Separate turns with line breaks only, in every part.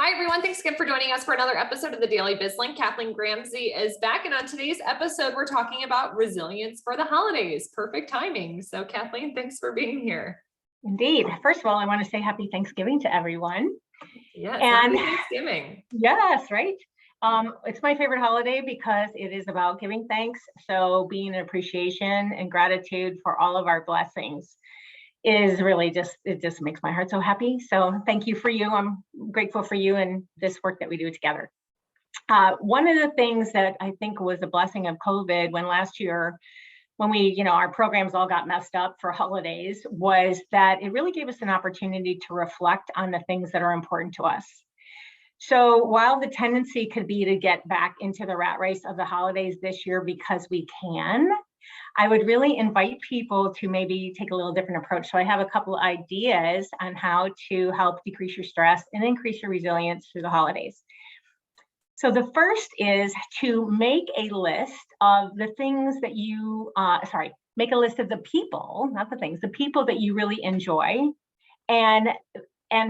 Hi, everyone. Thanks again for joining us for another episode of the Daily BizLink. Kathleen Gramzay is back. And on today's episode, we're talking about resilience for the holidays. Perfect timing. So Kathleen, thanks for being here.
Indeed. First of all, I want to say happy Thanksgiving to everyone.
Yes,
and
happy Thanksgiving.
Yes, right. It's my favorite holiday because it is about giving thanks. So being an appreciation and gratitude for all of our blessings is really it just makes my heart so happy. So thank you for you. I'm grateful for you and this work that we do together. One of the things that I think was a blessing of COVID when last year, when our programs all got messed up for holidays, was that it really gave us an opportunity to reflect on the things that are important to us. So while the tendency could be to get back into the rat race of the holidays this year because we can, I would really invite people to maybe take a little different approach. So I have a couple of ideas on how to help decrease your stress and increase your resilience through the holidays. So the first is to make a list of the things that make a list of the people, not the things, the people that you really enjoy. And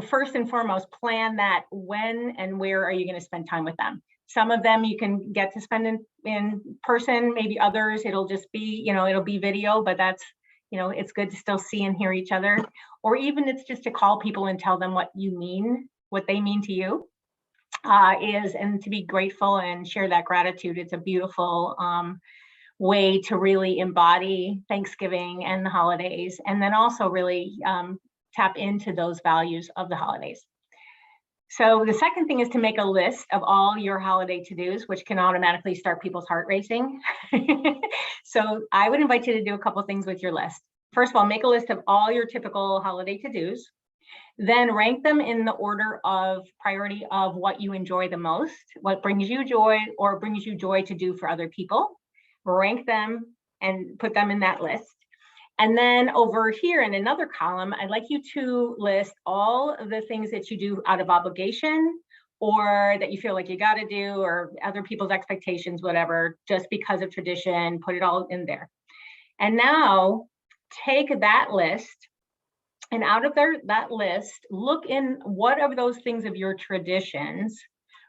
first and foremost, plan that when and where are you going to spend time with them. Some of them you can get to spend in person, maybe others it'll just be, it'll be video, but that's, it's good to still see and hear each other. Or even it's just to call people and tell them what they mean to you. And to be grateful and share that gratitude. It's a beautiful way to really embody Thanksgiving and the holidays, and then also really tap into those values of the holidays. So the second thing is to make a list of all your holiday to-dos, which can automatically start people's heart racing. So I would invite you to do a couple things with your list. First of all, make a list of all your typical holiday to-dos. Then rank them in the order of priority of what you enjoy the most, what brings you joy or brings you joy to do for other people. Rank them and put them in that list. And then over here in another column, I'd like you to list all of the things that you do out of obligation or that you feel like you got to do or other people's expectations, whatever, just because of tradition, put it all in there. And now take that list and out of that list, look in what of those things of your traditions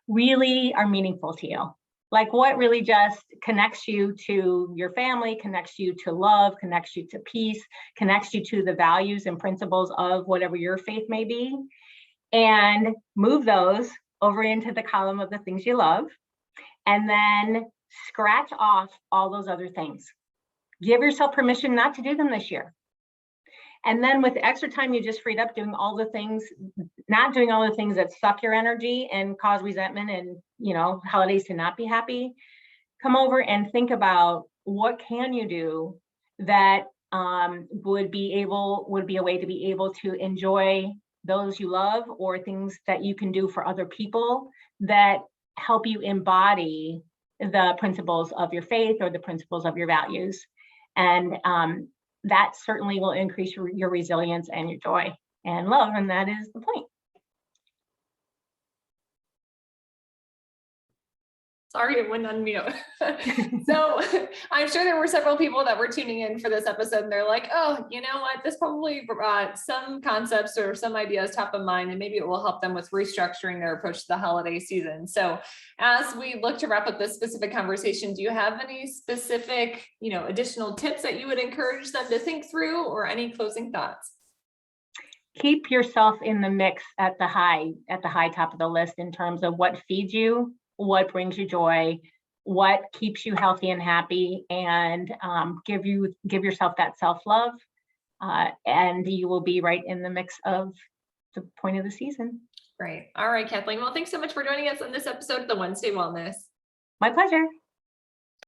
really are meaningful to you. Like what really just connects you to your family, connects you to love, connects you to peace, connects you to the values and principles of whatever your faith may be, and move those over into the column of the things you love, and then scratch off all those other things. Give yourself permission not to do them this year. And then with the extra time you just freed up doing all the things, not doing all the things that suck your energy and cause resentment and, holidays to not be happy, come over and think about what can you do that would be a way to be able to enjoy those you love or things that you can do for other people that help you embody the principles of your faith or the principles of your values. And that certainly will increase your resilience and your joy and love. And that is the point.
Sorry, it went on mute. So I'm sure there were several people that were tuning in for this episode and they're like, oh, you know what? This probably brought some concepts or some ideas top of mind, and maybe it will help them with restructuring their approach to the holiday season. So as we look to wrap up this specific conversation, do you have any specific, additional tips that you would encourage them to think through or any closing thoughts?
Keep yourself in the mix at the high top of the list in terms of what feeds you, what brings you joy, what keeps you healthy and happy, and give yourself that self-love, and you will be right in the mix of the point of the season.
Great. All right, Kathleen. Well, thanks so much for joining us on this episode of the Wednesday Wellness.
My pleasure.